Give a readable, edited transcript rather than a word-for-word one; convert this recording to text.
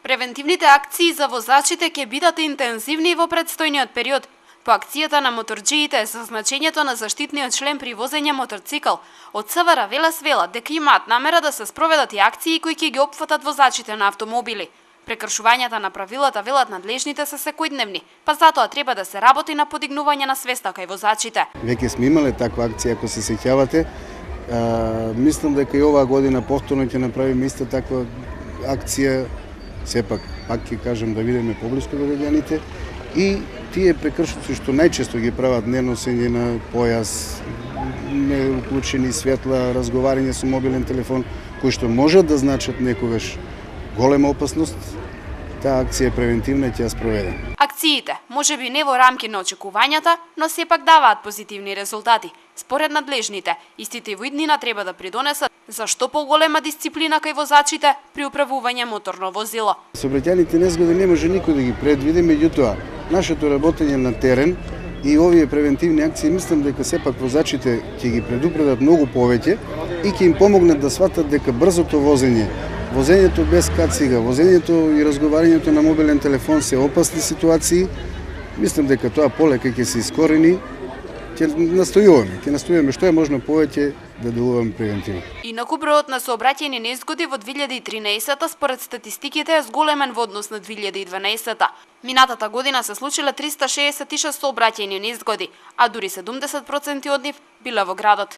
Превентивните акции за возачите ќе бидат интензивни во предстојниот период. По акцијата на моторџиите за значењето на заштитниот шлем при возење моторцикл, од СВР велат дека имаат намера да се спроведат и акции кои ќе ги опфатат возачите на автомобили. Прекршувањата на правилата, велат надлежните, се секојдневни, па затоа треба да се работи на подигнување на свеста кај возачите. Веќе сме имале таква акција, ако се сеќавате. Мислам дека и оваа година повторно ќе направиме иста таква акција. Сепак, пак ќе кажам, да видиме поблиску до граѓаните и тие прекршоци што најчесто ги прават неносење на појас, неуклучени светла, разговарање со мобилен телефон, кои што можат да значат некогаш голема опасност, таа акција е превентивна и ќе ја спроведеме. Акциите можеби не во рамки на очекувањата, но сепак даваат позитивни резултати. Според надлежните, истите во иднина треба да придонесат за што поголема дисциплина кај возачите при управување моторно возило. Сообраќајните незгоди не може никој да ги предвиди, меѓутоа нашето работење на терен и овие превентивни акции, мислам дека сепак возачите ќе ги предупредат многу повеќе и ќе им помогнат да сватат дека брзото возење, возењето без кацига, возењето и разговарањето на мобилен телефон се опасни ситуации. Мислам дека тоа полека ќе се искорени. Ќе настојуваме што е можно повеќе да делуваме превентивно. Инаку бројот на сообраќајни незгоди во 2013 според статистиките е зголемен во однос на 2012. Минатата година се случиле 366 сообраќајни незгоди, а дури 70% од нив биле во градот.